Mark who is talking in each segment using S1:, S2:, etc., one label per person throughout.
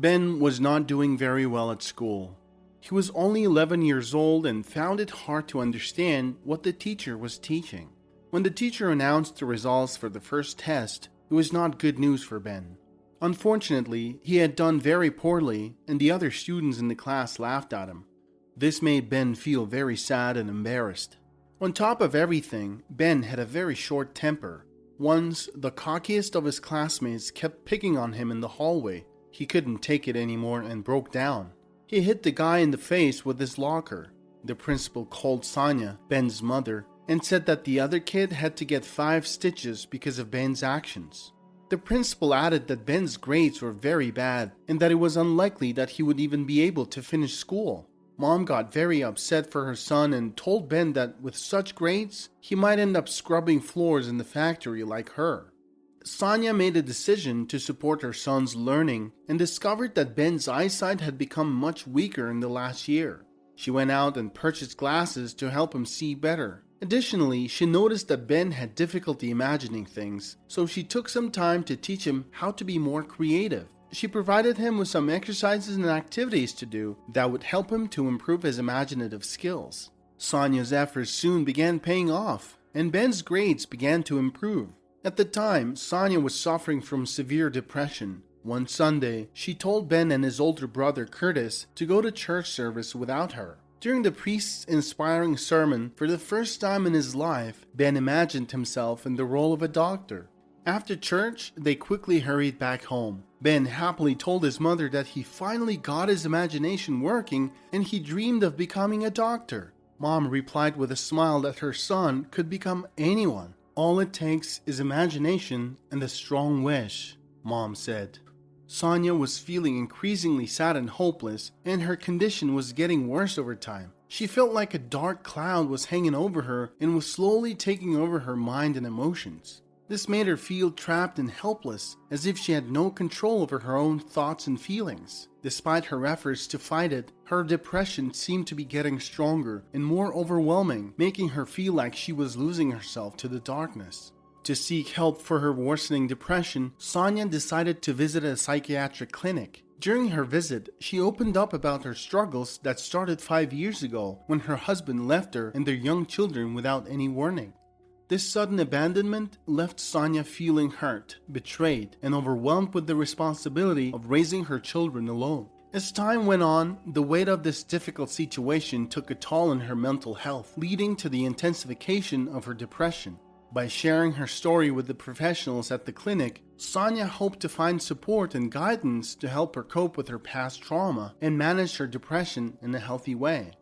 S1: Ben was not doing very well at school. He was only 11 years old and found it hard to understand what the teacher was teaching. When the teacher announced the results for the first test, it was not good news for Ben. Unfortunately, he had done very poorly and the other students in the class laughed at him. This made Ben feel very sad and embarrassed. On top of everything, Ben had a very short temper. Once, the cockiest of his classmates kept picking on him in the hallway. He couldn't take it anymore and broke down. He hit the guy in the face with his locker. The principal called Sonia, Ben's mother, and said that the other kid had to get 5 stitches because of Ben's actions. The principal added that Ben's grades were very bad and that it was unlikely that he would even be able to finish school. Mom got very upset for her son and told Ben that with such grades, he might end up scrubbing floors in the factory like her. Sonia made a decision to support her son's learning and discovered that Ben's eyesight had become much weaker in the last year. She went out and purchased glasses to help him see better. Additionally, she noticed that Ben had difficulty imagining things, so she took some time to teach him how to be more creative. She provided him with some exercises and activities to do that would help him to improve his imaginative skills. Sonia's efforts soon began paying off, and Ben's grades began to improve. At the time, Sonia was suffering from severe depression. One Sunday, she told Ben and his older brother Curtis to go to church service without her. During the priest's inspiring sermon, for the first time in his life, Ben imagined himself in the role of a doctor. After church, they quickly hurried back home. Ben happily told his mother that he finally got his imagination working and he dreamed of becoming a doctor. Mom replied with a smile that her son could become anyone. All it takes is imagination and a strong wish, Mom said. Sonia was feeling increasingly sad and hopeless, and her condition was getting worse over time. She felt like a dark cloud was hanging over her and was slowly taking over her mind and emotions. This made her feel trapped and helpless, as if she had no control over her own thoughts and feelings. Despite her efforts to fight it, her depression seemed to be getting stronger and more overwhelming, making her feel like she was losing herself to the darkness. To seek help for her worsening depression, Sonia decided to visit a psychiatric clinic. During her visit, she opened up about her struggles that started 5 years ago when her husband left her and their young children without any warning. This sudden abandonment left Sonia feeling hurt, betrayed, and overwhelmed with the responsibility of raising her children alone. As time went on, the weight of this difficult situation took a toll on her mental health, leading to the intensification of her depression. By sharing her story with the professionals at the clinic, Sonia hoped to find support and guidance to help her cope with her past trauma and manage her depression in a healthy way.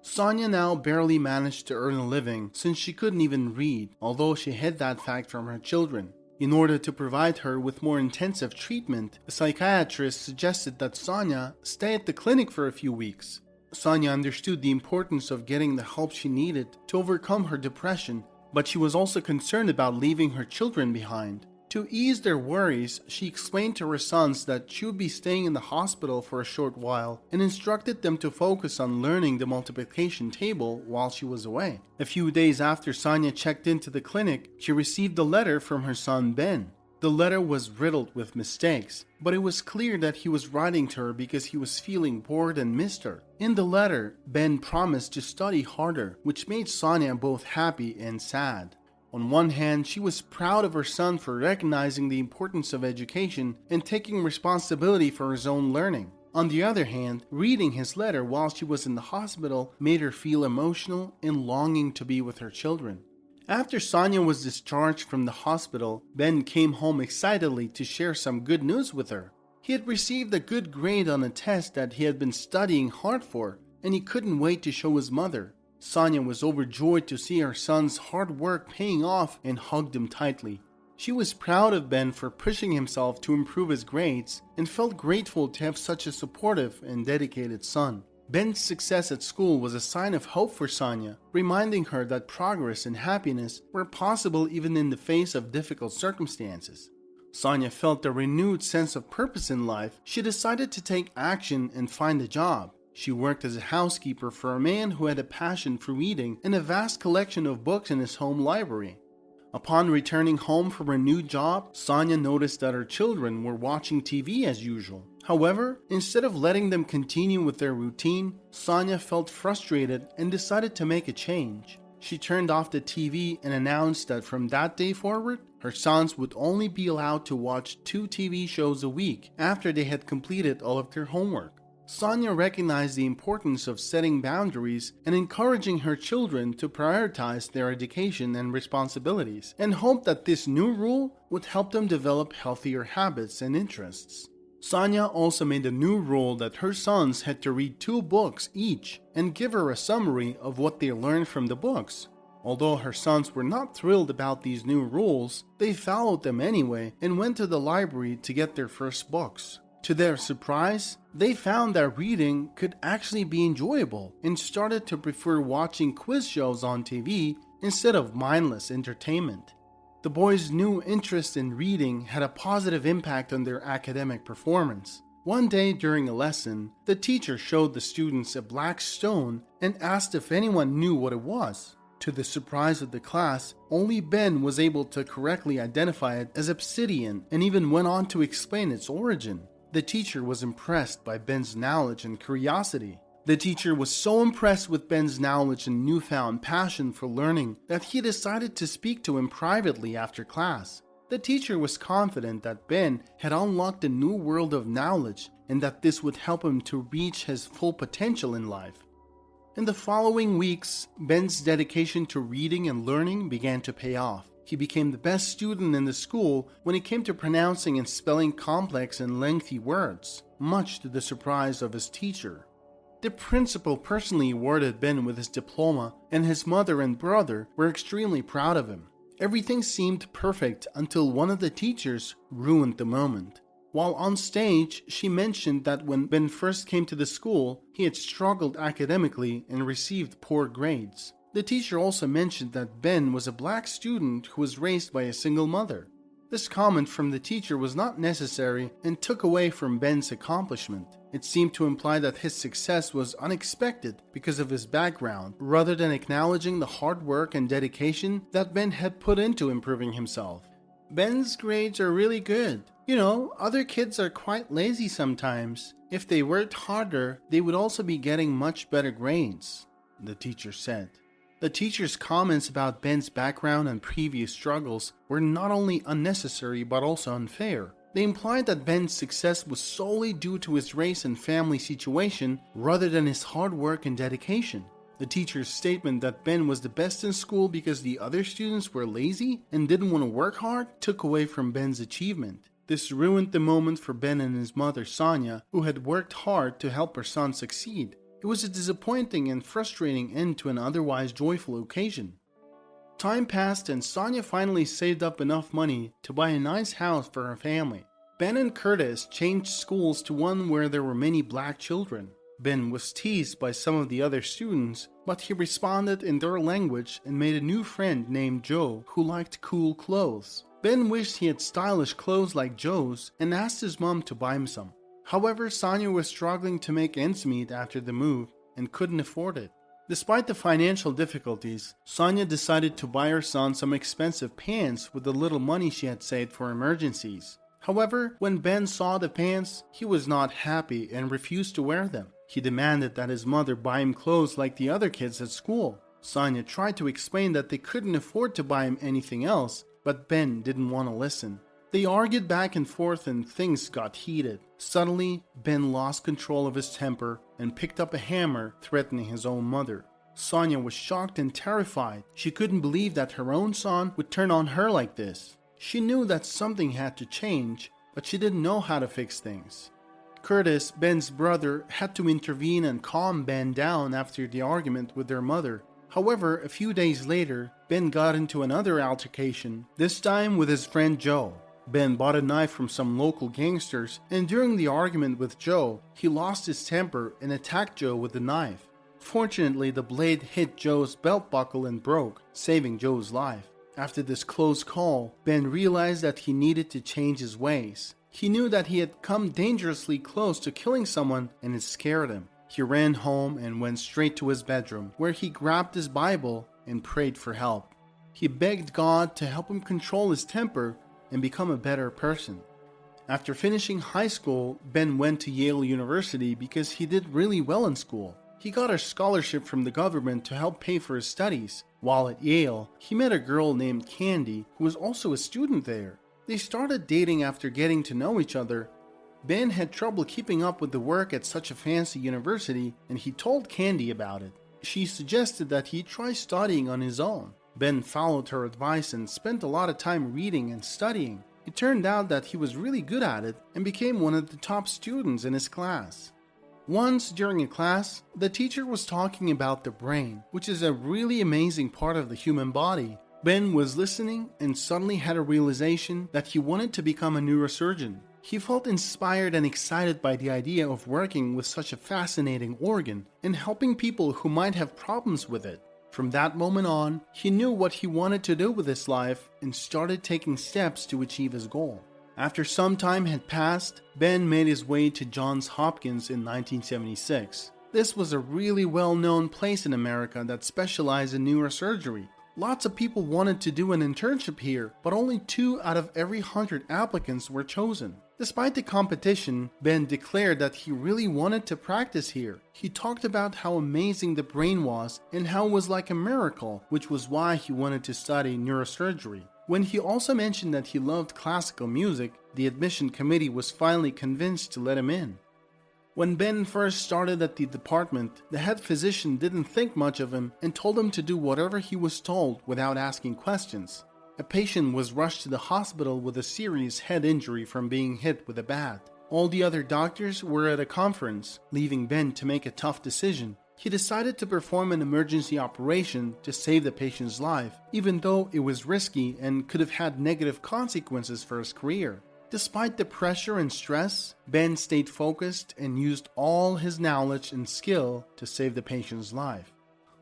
S1: Sonia now barely managed to earn a living since she couldn't even read, although she hid that fact from her children. In order to provide her with more intensive treatment, a psychiatrist suggested that Sonia stay at the clinic for a few weeks. Sonia understood the importance of getting the help she needed to overcome her depression, but she was also concerned about leaving her children behind. To ease their worries, she explained to her sons that she would be staying in the hospital for a short while and instructed them to focus on learning the multiplication table while she was away. A few days after Sonia checked into the clinic, she received a letter from her son Ben. The letter was riddled with mistakes, but it was clear that he was writing to her because he was feeling bored and missed her. In the letter, Ben promised to study harder, which made Sonia both happy and sad. On one hand, she was proud of her son for recognizing the importance of education and taking responsibility for his own learning. On the other hand, reading his letter while she was in the hospital made her feel emotional and longing to be with her children. After Sonia was discharged from the hospital, Ben came home excitedly to share some good news with her. He had received a good grade on a test that he had been studying hard for, and he couldn't wait to show his mother. Sonia was overjoyed to see her son's hard work paying off and hugged him tightly. She was proud of Ben for pushing himself to improve his grades and felt grateful to have such a supportive and dedicated son. Ben's success at school was a sign of hope for Sonia, reminding her that progress and happiness were possible even in the face of difficult circumstances. Sonia felt a renewed sense of purpose in life. She decided to take action and find a job. She worked as a housekeeper for a man who had a passion for reading and a vast collection of books in his home library. Upon returning home from her new job, Sonia noticed that her children were watching TV as usual. However, instead of letting them continue with their routine, Sonia felt frustrated and decided to make a change. She turned off the TV and announced that from that day forward, her sons would only be allowed to watch 2 TV shows a week after they had completed all of their homework. Sonia recognized the importance of setting boundaries and encouraging her children to prioritize their education and responsibilities, and hoped that this new rule would help them develop healthier habits and interests. Sonia also made a new rule that her sons had to read 2 books each and give her a summary of what they learned from the books. Although her sons were not thrilled about these new rules, they followed them anyway and went to the library to get their first books. To their surprise, they found that reading could actually be enjoyable and started to prefer watching quiz shows on TV instead of mindless entertainment. The boys' new interest in reading had a positive impact on their academic performance. One day during a lesson, the teacher showed the students a black stone and asked if anyone knew what it was. To the surprise of the class, only Ben was able to correctly identify it as obsidian and even went on to explain its origin. The teacher was impressed by Ben's knowledge and curiosity. The teacher was so impressed with Ben's knowledge and newfound passion for learning that he decided to speak to him privately after class. The teacher was confident that Ben had unlocked a new world of knowledge and that this would help him to reach his full potential in life. In the following weeks, Ben's dedication to reading and learning began to pay off. He became the best student in the school when it came to pronouncing and spelling complex and lengthy words, much to the surprise of his teacher. The principal personally awarded Ben with his diploma, and his mother and brother were extremely proud of him. Everything seemed perfect until one of the teachers ruined the moment. While on stage, she mentioned that when Ben first came to the school, he had struggled academically and received poor grades. The teacher also mentioned that Ben was a black student who was raised by a single mother. This comment from the teacher was not necessary and took away from Ben's accomplishment. It seemed to imply that his success was unexpected because of his background, rather than acknowledging the hard work and dedication that Ben had put into improving himself. Ben's grades are really good. Other kids are quite lazy sometimes. If they worked harder, they would also be getting much better grades, the teacher said. The teacher's comments about Ben's background and previous struggles were not only unnecessary but also unfair. They implied that Ben's success was solely due to his race and family situation rather than his hard work and dedication. The teacher's statement that Ben was the best in school because the other students were lazy and didn't want to work hard took away from Ben's achievement. This ruined the moment for Ben and his mother Sonia, who had worked hard to help her son succeed. It was a disappointing and frustrating end to an otherwise joyful occasion. Time passed and Sonia finally saved up enough money to buy a nice house for her family. Ben and Curtis changed schools to one where there were many black children. Ben was teased by some of the other students, but he responded in their language and made a new friend named Joe who liked cool clothes. Ben wished he had stylish clothes like Joe's and asked his mom to buy him some. However, Sonia was struggling to make ends meet after the move and couldn't afford it. Despite the financial difficulties, Sonia decided to buy her son some expensive pants with the little money she had saved for emergencies. However, when Ben saw the pants, he was not happy and refused to wear them. He demanded that his mother buy him clothes like the other kids at school. Sonia tried to explain that they couldn't afford to buy him anything else, but Ben didn't want to listen. They argued back and forth and things got heated. Suddenly, Ben lost control of his temper and picked up a hammer, threatening his own mother. Sonia was shocked and terrified. She couldn't believe that her own son would turn on her like this. She knew that something had to change, but she didn't know how to fix things. Curtis, Ben's brother, had to intervene and calm Ben down after the argument with their mother. However, a few days later, Ben got into another altercation, this time with his friend Joe. Ben bought a knife from some local gangsters, and during the argument with Joe, he lost his temper and attacked Joe with the knife. Fortunately, the blade hit Joe's belt buckle and broke, saving Joe's life. After this close call, Ben realized that he needed to change his ways. He knew that he had come dangerously close to killing someone, and it scared him. He ran home and went straight to his bedroom, where he grabbed his Bible and prayed for help. He begged God to help him control his temper and become a better person. After finishing high school, Ben went to Yale University because he did really well in school. He got a scholarship from the government to help pay for his studies. While at Yale, he met a girl named Candy who was also a student there. They started dating after getting to know each other. Ben had trouble keeping up with the work at such a fancy university, and he told Candy about it. She suggested that he try studying on his own. Ben followed her advice and spent a lot of time reading and studying. It turned out that he was really good at it and became one of the top students in his class. Once during a class, the teacher was talking about the brain, which is a really amazing part of the human body. Ben was listening and suddenly had a realization that he wanted to become a neurosurgeon. He felt inspired and excited by the idea of working with such a fascinating organ and helping people who might have problems with it. From that moment on, he knew what he wanted to do with his life and started taking steps to achieve his goal. After some time had passed, Ben made his way to Johns Hopkins in 1976. This was a really well-known place in America that specialized in neurosurgery. Lots of people wanted to do an internship here, but only 2 out of every 100 applicants were chosen. Despite the competition, Ben declared that he really wanted to practice here. He talked about how amazing the brain was and how it was like a miracle, which was why he wanted to study neurosurgery. When he also mentioned that he loved classical music, the admission committee was finally convinced to let him in. When Ben first started at the department, the head physician didn't think much of him and told him to do whatever he was told without asking questions. A patient was rushed to the hospital with a serious head injury from being hit with a bat. All the other doctors were at a conference, leaving Ben to make a tough decision. He decided to perform an emergency operation to save the patient's life, even though it was risky and could have had negative consequences for his career. Despite the pressure and stress, Ben stayed focused and used all his knowledge and skill to save the patient's life.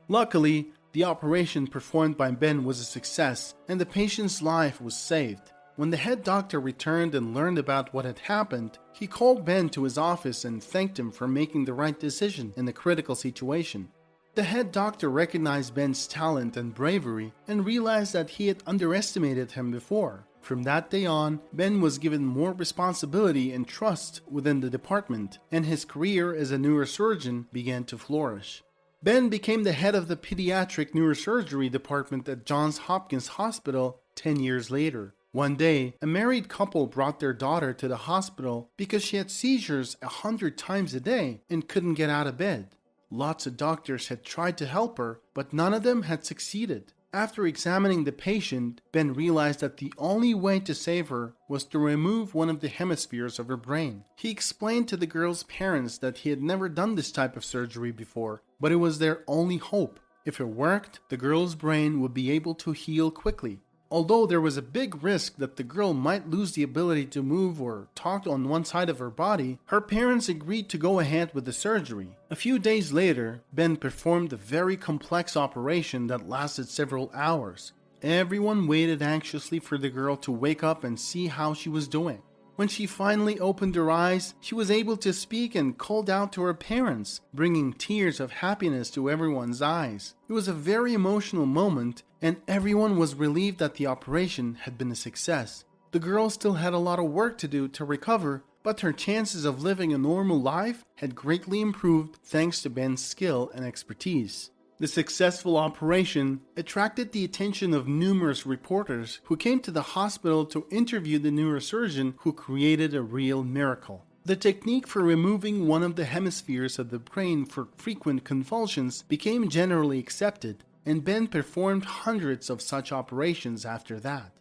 S1: Luckily, the operation performed by Ben was a success and the patient's life was saved. When the head doctor returned and learned about what had happened, he called Ben to his office and thanked him for making the right decision in the critical situation. The head doctor recognized Ben's talent and bravery and realized that he had underestimated him before. From that day on, Ben was given more responsibility and trust within the department, and his career as a neurosurgeon began to flourish. Ben became the head of the pediatric neurosurgery department at Johns Hopkins Hospital 10 years later. One day, a married couple brought their daughter to the hospital because she had seizures 100 times a day and couldn't get out of bed. Lots of doctors had tried to help her, but none of them had succeeded. After examining the patient, Ben realized that the only way to save her was to remove one of the hemispheres of her brain. He explained to the girl's parents that he had never done this type of surgery before, but it was their only hope. If it worked, the girl's brain would be able to heal quickly. Although there was a big risk that the girl might lose the ability to move or talk on one side of her body, her parents agreed to go ahead with the surgery. A few days later, Ben performed a very complex operation that lasted several hours. Everyone waited anxiously for the girl to wake up and see how she was doing. When she finally opened her eyes, she was able to speak and called out to her parents, bringing tears of happiness to everyone's eyes. It was a very emotional moment, and everyone was relieved that the operation had been a success. The girl still had a lot of work to do to recover, but her chances of living a normal life had greatly improved thanks to Ben's skill and expertise. The successful operation attracted the attention of numerous reporters who came to the hospital to interview the neurosurgeon who created a real miracle. The technique for removing one of the hemispheres of the brain for frequent convulsions became generally accepted, and Ben performed hundreds of such operations after that.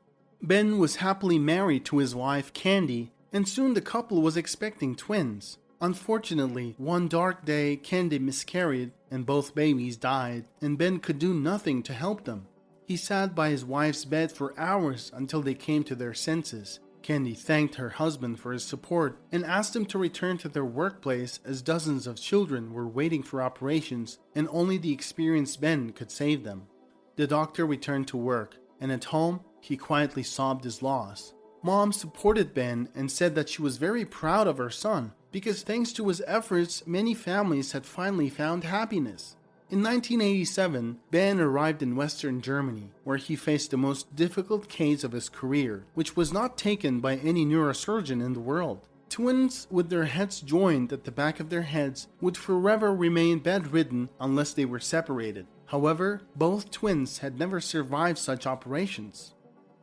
S1: Ben was happily married to his wife Candy, and soon the couple was expecting twins. Unfortunately, one dark day, Candy miscarried and both babies died, and Ben could do nothing to help them. He sat by his wife's bed for hours until they came to their senses. Candy thanked her husband for his support and asked him to return to their workplace as dozens of children were waiting for operations and only the experienced Ben could save them. The doctor returned to work, and at home, he quietly sobbed his loss. Mom supported Ben and said that she was very proud of her son because thanks to his efforts, many families had finally found happiness. In 1987, Ben arrived in Western Germany, where he faced the most difficult case of his career, which was not taken by any neurosurgeon in the world. Twins with their heads joined at the back of their heads would forever remain bedridden unless they were separated. However, both twins had never survived such operations.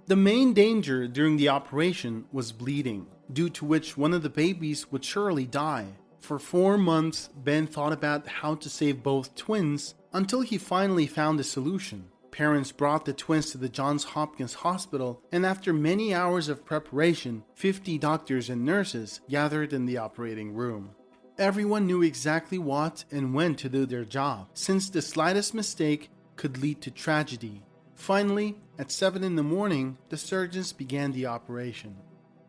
S1: The main danger during the operation was bleeding, due to which one of the babies would surely die. For 4 months, Ben thought about how to save both twins until he finally found a solution. Parents brought the twins to the Johns Hopkins Hospital, and after many hours of preparation, 50 doctors and nurses gathered in the operating room. Everyone knew exactly what and when to do their job, since the slightest mistake could lead to tragedy. Finally, at 7 in the morning, the surgeons began the operation.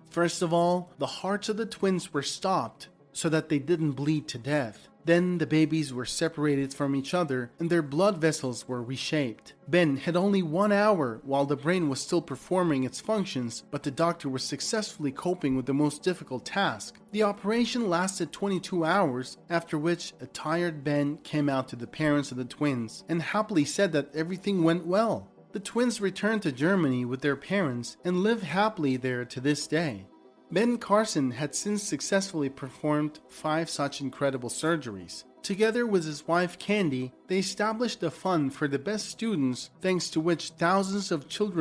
S1: First of all, the hearts of the twins were stopped so that they didn't bleed to death. Then the babies were separated from each other and their blood vessels were reshaped. Ben had only 1 hour while the brain was still performing its functions, but the doctor was successfully coping with the most difficult task. The operation lasted 22 hours, after which a tired Ben came out to the parents of the twins and happily said that everything went well. The twins returned to Germany with their parents and live happily there to this day. Ben Carson had since successfully performed 5 such incredible surgeries. Together with his wife Candy, they established a fund for the best students, thanks to which thousands of children